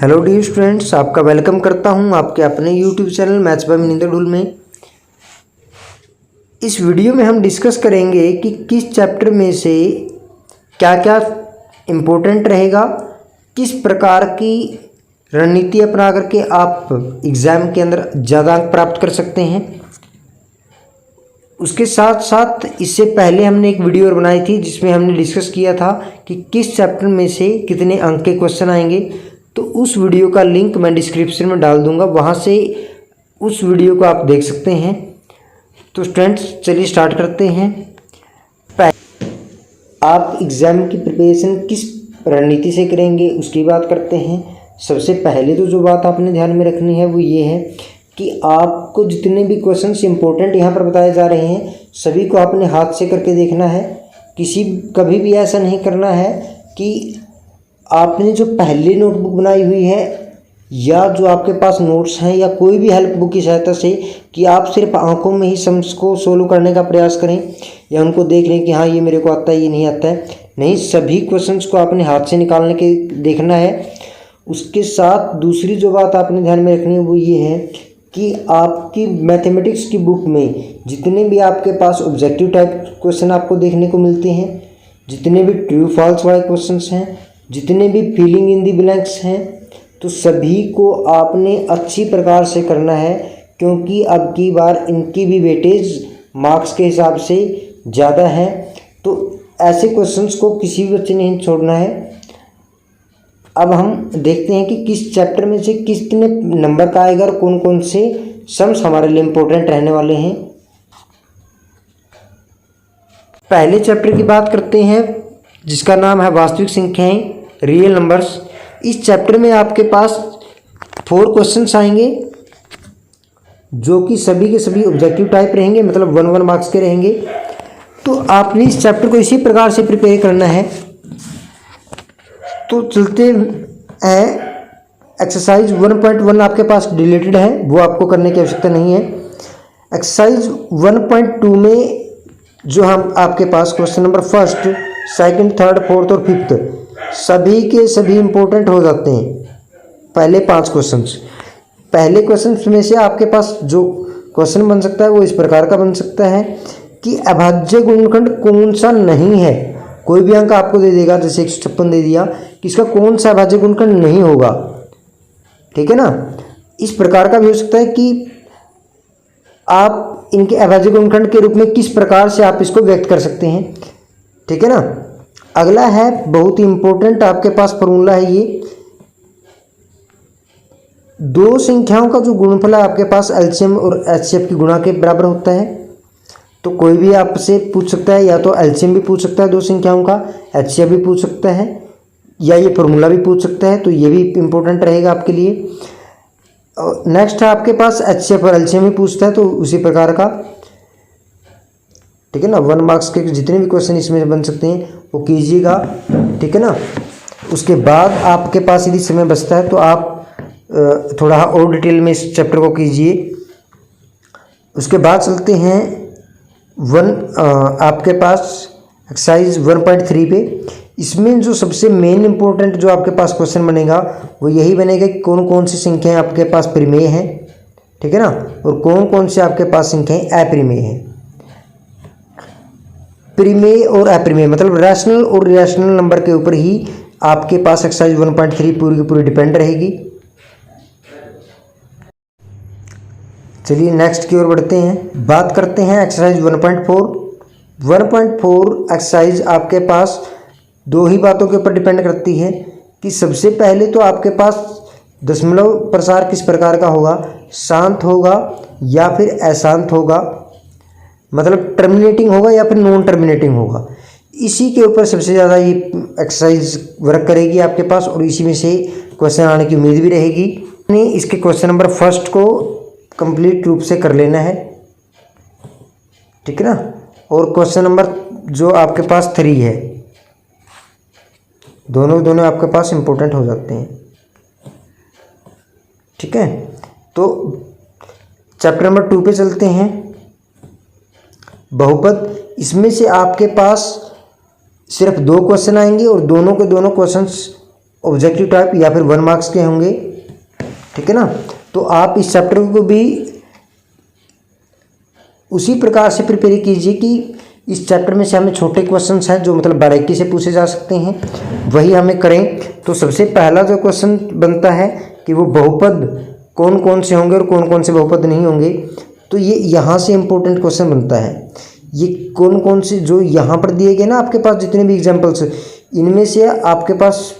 Hello dear students, आपका welcome करता हूं आपके अपने YouTube channel maths by Maninder Dhull में। इस वीडियो में हम डिस्कस करेंगे कि किस चैप्टर में से क्या क्या इम्पोर्टेंट रहेगा, किस प्रकार की रणनीति अपना करके आप एग्ज़ाम के अंदर ज़्यादा अंक प्राप्त कर सकते हैं। उसके साथ साथ इससे पहले हमने एक वीडियो और बनाई थी जिसमें हमने डिस्कस किया था कि किस चैप्टर में से कितने अंक के क्वेश्चन आएंगे। तो उस वीडियो का लिंक मैं डिस्क्रिप्शन में डाल दूंगा, वहाँ से उस वीडियो को आप देख सकते हैं। तो स्टूडेंट्स चलिए स्टार्ट करते हैं। आप एग्ज़ाम की प्रिपरेशन किस रणनीति से करेंगे उसकी बात करते हैं। सबसे पहले तो जो बात आपने ध्यान में रखनी है वो ये है कि आपको जितने भी क्वेश्चंस इंपॉर्टेंट यहाँ पर बताए जा रहे हैं सभी को आपने हाथ से करके देखना है। कभी भी ऐसा नहीं करना है कि आपने जो पहले नोटबुक बनाई हुई है या जो आपके पास नोट्स हैं या कोई भी हेल्प बुक की सहायता से कि आप सिर्फ आंखों में ही सम्स को सोल्व करने का प्रयास करें या उनको देख लें कि हाँ ये मेरे को आता है ये नहीं आता है। नहीं, सभी क्वेश्चंस को आपने हाथ से निकालने के देखना है। उसके साथ दूसरी जो बात आपने ध्यान में रखनी है वो ये है कि आपकी मैथमेटिक्स की बुक में जितने भी आपके पास ऑब्जेक्टिव टाइप क्वेश्चन आपको देखने को मिलते हैं, जितने भी ट्रू फॉल्स वाले क्वेश्चंस हैं, जितने भी फिलिंग इन दी ब्लैंक्स हैं, तो सभी को आपने अच्छी प्रकार से करना है, क्योंकि अब की बार इनकी भी वेटेज मार्क्स के हिसाब से ज़्यादा है। तो ऐसे क्वेश्चंस को किसी भी बच्चे ने नहीं छोड़ना है। अब हम देखते हैं कि किस चैप्टर में से कितने नंबर का आएगा और कौन कौन से सम्स हमारे लिए इम्पोर्टेंट रहने वाले हैं। पहले चैप्टर की बात करते हैं जिसका नाम है वास्तविक संख्याएं, रियल नंबर्स। इस चैप्टर में आपके पास 4 क्वेश्चंस आएंगे जो कि सभी के सभी ऑब्जेक्टिव टाइप रहेंगे, मतलब 1 मार्क्स के रहेंगे। तो आपने इस चैप्टर को इसी प्रकार से प्रिपेयर करना है। तो चलते हैं, एक्सरसाइज 1.1 आपके पास डिलीटेड है, वो आपको करने की आवश्यकता नहीं है। एक्सरसाइज 1.2 में जो हम आपके पास क्वेश्चन नंबर 1, 2, 3, 4 और 5 सभी के सभी इम्पोर्टेंट हो जाते हैं। पहले 5 क्वेश्चंस, पहले क्वेश्चंस में से आपके पास जो क्वेश्चन बन सकता है वो इस प्रकार का बन सकता है कि अभाज्य गुणनखंड कौन सा नहीं है। कोई भी अंक आपको दे देगा, जैसे 156 दे दिया कि इसका कौन सा अभाज्य गुणनखंड नहीं होगा, ठीक है ना। इस प्रकार का भी हो सकता है कि आप इनके अभाज्य गुणनखंड के रूप में किस प्रकार से आप इसको व्यक्त कर सकते हैं, ठीक है ना। अगला है बहुत ही इंपॉर्टेंट, आपके पास फॉर्मूला है ये, दो संख्याओं का जो गुणनफल है आपके पास एलसीएम और एचसीएफ की गुणा के बराबर होता है। तो कोई भी आपसे पूछ सकता है, या तो एलसीएम भी पूछ सकता है दो संख्याओं का, एचसीएफ भी पूछ सकता है, या ये फॉर्मूला भी पूछ सकता है। तो ये भी इंपॉर्टेंट रहेगा आपके लिए। नेक्स्ट है आपके पास एचसीएफ और एलसीएम भी पूछता है, तो उसी प्रकार का, ठीक है ना। 1 मार्क्स के जितने भी क्वेश्चन इसमें बन सकते हैं वो कीजिएगा, ठीक है ना। उसके बाद आपके पास यदि समय बचता है तो आप थोड़ा और डिटेल में इस चैप्टर को कीजिए। उसके बाद चलते हैं आपके पास एक्सरसाइज 1.3 पे। इसमें जो सबसे मेन इंपॉर्टेंट जो आपके पास क्वेश्चन बनेगा वो यही बनेगा कि कौन कौन सी संख्याएं आपके पास परिमेय हैं, ठीक है ना, और कौन कौन से आपके पास संख्याएं अपरिमेय हैं। परिमेय और अपरिमेय मतलब रैशनल और इरेशनल नंबर के ऊपर ही आपके पास एक्सरसाइज 1.3 पूरी की पूरी डिपेंड रहेगी। चलिए नेक्स्ट की ओर बढ़ते हैं, बात करते हैं एक्सरसाइज 1.4। 1.4 एक्सरसाइज आपके पास 2 ही बातों के ऊपर डिपेंड करती है कि सबसे पहले तो आपके पास दशमलव प्रसार किस प्रकार का होगा, शांत होगा या फिर अशांत होगा, मतलब टर्मिनेटिंग होगा या फिर नॉन टर्मिनेटिंग होगा। इसी के ऊपर सबसे ज़्यादा ये एक्सरसाइज वर्क करेगी आपके पास, और इसी में से क्वेश्चन आने की उम्मीद भी रहेगी। इसके क्वेश्चन नंबर 1 को कंप्लीट रूप से कर लेना है, ठीक है ना। और क्वेश्चन नंबर जो आपके पास 3 है, दोनों आपके पास इंपॉर्टेंट हो जाते हैं, ठीक है। तो चैप्टर नंबर 2 पे चलते हैं, बहुपद। इसमें से आपके पास सिर्फ 2 क्वेश्चन आएंगे और दोनों के दोनों क्वेश्चंस ऑब्जेक्टिव टाइप या फिर 1 मार्क्स के होंगे, ठीक है ना। तो आप इस चैप्टर को भी उसी प्रकार से प्रिपेयर कीजिए कि इस चैप्टर में से हमें छोटे क्वेश्चंस हैं जो मतलब बारीकी से पूछे जा सकते हैं, वही हमें करें। तो सबसे पहला जो क्वेश्चन बनता है कि वो बहुपद कौन कौन से होंगे और कौन कौन से बहुपद नहीं होंगे। तो ये यहाँ से इम्पोर्टेंट क्वेश्चन बनता है। ये कौन कौन से जो यहाँ पर दिए गए ना आपके पास जितने भी एग्जाम्पल्स, इनमें से आपके पास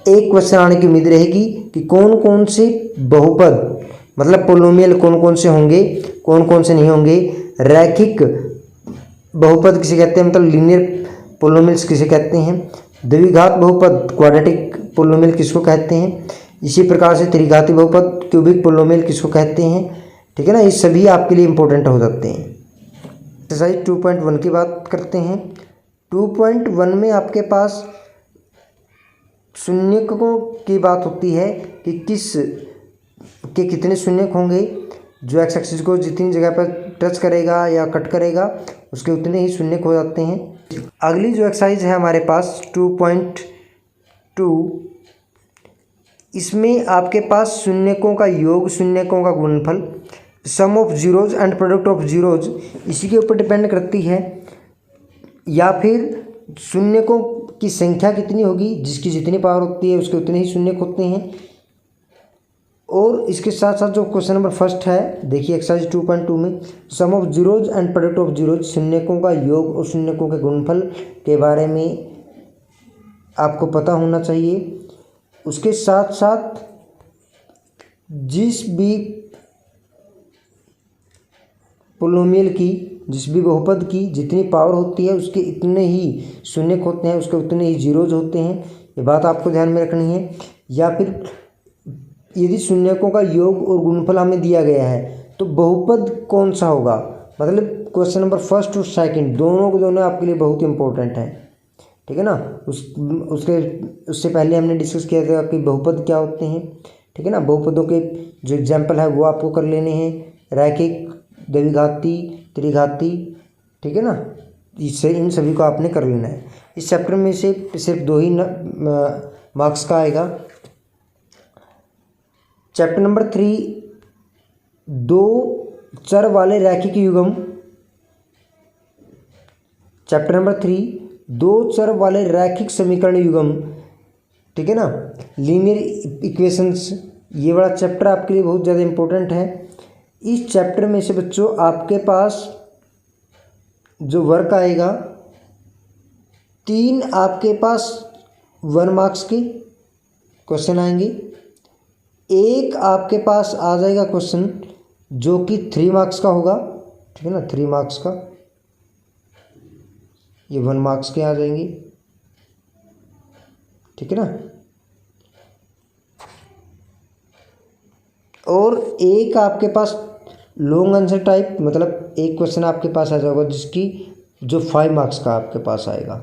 एक क्वेश्चन आने की उम्मीद रहेगी कि कौन कौन से बहुपद मतलब पोलिनोमियल कौन कौन से होंगे, कौन कौन से नहीं होंगे। रैखिक बहुपद किसे कहते हैं, मतलब लीनियर पोलिनोमियल्स किसे कहते हैं। द्विघात बहुपद क्वाड्रेटिक पोलिनोमियल किसको कहते हैं। इसी प्रकार से त्रिघाती बहुपद क्यूबिक पोलिनोमियल किसको कहते हैं, ठीक है ना। ये सभी आपके लिए इंपॉर्टेंट हो जाते हैं। एक्सरसाइज 2.1 की बात करते हैं। 2.1 में आपके पास शून्यकों की बात होती है कि किस के कितने शून्यक होंगे। जो एक्स एक्सिस को जितनी जगह पर टच करेगा या कट करेगा उसके उतने ही शून्यक हो जाते हैं। अगली जो एक्सरसाइज है हमारे पास 2.2, इसमें आपके पास शून्यकों का योग, शून्यकों का गुणनफल, sum of zeros and product of zeros इसी के ऊपर डिपेंड करती है, या फिर शून्यकों की संख्या कितनी होगी, जिसकी जितनी पावर होती है उसके उतने ही शून्यक होते हैं। और इसके साथ साथ जो क्वेश्चन नंबर फर्स्ट है देखिए एक्सरसाइज 2.2 में, sum of zeros and product of zeros, शून्यकों का योग और शून्यकों के गुणनफल के बारे में आपको पता होना चाहिए। उसके साथ साथ जिस भी पोलिनोमियल की, जिस भी बहुपद की जितनी पावर होती है उसके इतने ही शून्यक होते हैं, उसके उतने ही जीरोज होते हैं। ये बात आपको ध्यान में रखनी है। या फिर यदि शून्यकों का योग और गुणनफल हमें दिया गया है तो बहुपद कौन सा होगा, मतलब क्वेश्चन नंबर फर्स्ट और सेकंड दोनों को दोनों आपके लिए बहुत इंपॉर्टेंट है, ठीक है ना। उससे पहले हमने डिस्कस किया था कि बहुपद क्या होते हैं, ठीक है ना। बहुपदों के जो एग्जाम्पल है वो आपको कर लेने हैं, रैखिक, द्विघाती, त्रिघाती, ठीक है ना। इससे इन सभी को आपने कर लेना है। इस चैप्टर में से सिर्फ 2 ही मार्क्स का आएगा। चैप्टर नंबर 3, 2 चर वाले रैखिक युग्म। चैप्टर नंबर 3, 2 चर वाले रैखिक समीकरण युग्म, ठीक है ना, लीनियर इक्वेशंस। ये वाला चैप्टर आपके लिए बहुत ज़्यादा इंपॉर्टेंट है। इस चैप्टर में से बच्चों आपके पास जो वर्क आएगा 3 आपके पास 1 मार्क्स के क्वेश्चन आएंगे, एक आपके पास आ जाएगा क्वेश्चन जो कि 3 मार्क्स का होगा, ठीक है ना, 3 मार्क्स का। ये 1 मार्क्स के आ जाएंगे, ठीक है ना। और एक आपके पास लॉन्ग आंसर टाइप, मतलब एक क्वेश्चन आपके पास आ जाएगा जिसकी जो 5 मार्क्स का आपके पास आएगा।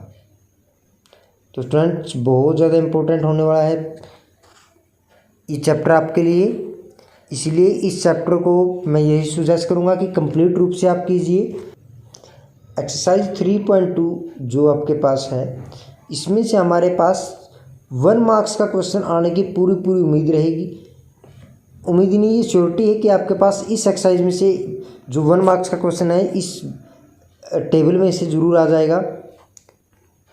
तो स्टूडेंट्स बहुत ज़्यादा इम्पोर्टेंट होने वाला है ये चैप्टर आपके लिए, इसलिए इस चैप्टर को मैं यही सुजेस्ट करूँगा कि कंप्लीट रूप से आप कीजिए। एक्सरसाइज 3.2 जो आपके पास है इसमें से हमारे पास 1 मार्क्स का क्वेश्चन आने की पूरी उम्मीद रहेगी। उम्मीद नहीं, ये श्योरिटी है कि आपके पास इस एक्सरसाइज में से जो 1 मार्क्स का क्वेश्चन है इस टेबल में से ज़रूर आ जाएगा,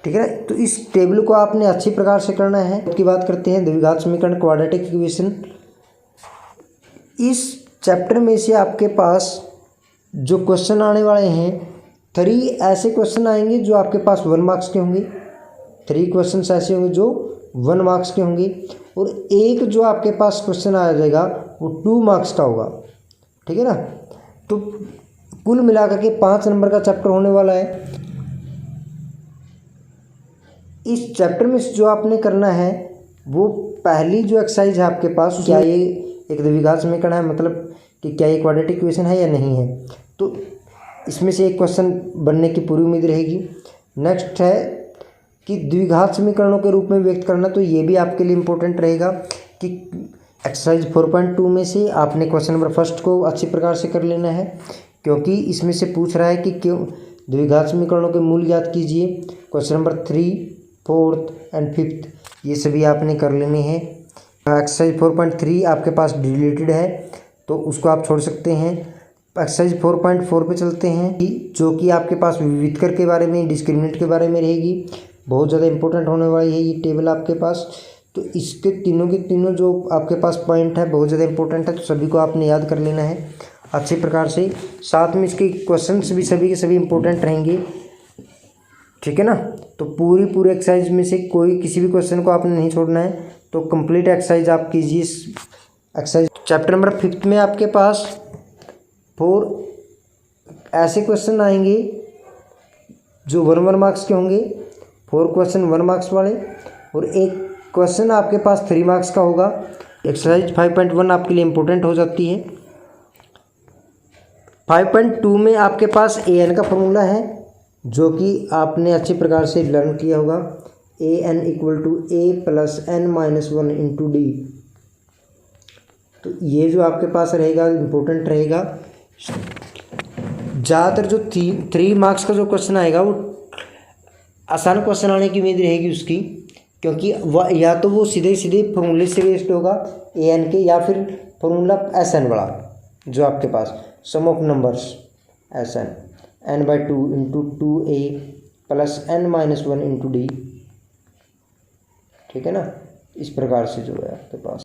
ठीक है ना। तो इस टेबल को आपने अच्छी प्रकार से करना है। की बात करते हैं द्विघात समीकरण, क्वाड्रेटिक इक्वेशन। इस चैप्टर में से आपके पास जो क्वेश्चन आने वाले हैं 3 ऐसे क्वेश्चन आएंगे जो आपके पास 1 मार्क्स के होंगे, 3 क्वेश्चन ऐसे होंगे जो 1 मार्क्स के होंगे, और एक जो आपके पास क्वेश्चन आ जाएगा वो 2 मार्क्स का होगा, ठीक है ना। तो कुल मिलाकर के 5 नंबर का चैप्टर होने वाला है। इस चैप्टर में जो आपने करना है वो पहली जो एक्सरसाइज है आपके पास, क्या ये एक द्विघात समीकरण है, मतलब कि क्या ये क्वाड्रेटिक इक्वेशन है या नहीं है। तो इसमें से एक क्वेश्चन बनने की पूरी उम्मीद रहेगी। नेक्स्ट है कि द्विघात समीकरणों के रूप में व्यक्त करना, तो ये भी आपके लिए इम्पोर्टेंट रहेगा कि एक्सरसाइज 4.2 में से आपने क्वेश्चन नंबर फर्स्ट को अच्छी प्रकार से कर लेना है, क्योंकि इसमें से पूछ रहा है कि क्यों द्विघात समीकरणों के मूल ज्ञात कीजिए। Question number 3, 4th and 5th ये सभी आपने कर लेने हैं। एक्सरसाइज 4.3 आपके पास डिलीटेड है तो उसको आप छोड़ सकते हैं। एक्सरसाइज 4.4 पे चलते हैं जो कि आपके पास विविधकर के बारे में, डिस्क्रिमिनेंट के बारे में रहेगी। बहुत ज़्यादा इंपॉर्टेंट होने वाली है ये टेबल आपके पास। तो इसके तीनों के तीनों जो आपके पास पॉइंट है बहुत ज़्यादा इंपॉर्टेंट है, तो सभी को आपने याद कर लेना है अच्छे प्रकार से। साथ में इसके क्वेश्चंस भी सभी के सभी इंपॉर्टेंट रहेंगे, ठीक है ना। तो पूरी एक्सरसाइज में से कोई किसी भी क्वेश्चन को आपने नहीं छोड़ना है। तो कंप्लीट एक्सरसाइज आप कीजिए। एक्सरसाइज चैप्टर नंबर 5 में आपके पास 4 ऐसे क्वेश्चन आएंगे जो 1 मार्क्स के होंगे, 4 क्वेश्चन 1 मार्क्स वाले, और एक क्वेश्चन आपके पास 3 मार्क्स का होगा। एक्सरसाइज 5.1 आपके लिए इम्पोर्टेंट हो जाती है। 5.2 में आपके पास an का फॉर्मूला है जो कि आपने अच्छी प्रकार से लर्न किया होगा। an equal to a plus n-1 into d. तो ये जो आपके पास रहेगा इम्पोर्टेंट रहेगा। ज़्यादातर जो 3 मार्क्स का जो क्वेश्चन आएगा वो आसान क्वेश्चन आने की उम्मीद रहेगी उसकी, क्योंकि वह या तो वो सीधे फॉर्मूले से बेस्ड होगा an के, या फिर फॉर्मूला sn वाला जो आपके पास sum of numbers sn n/2 into 2a plus n-1 into d, ठीक है ना। इस प्रकार से जो है आपके पास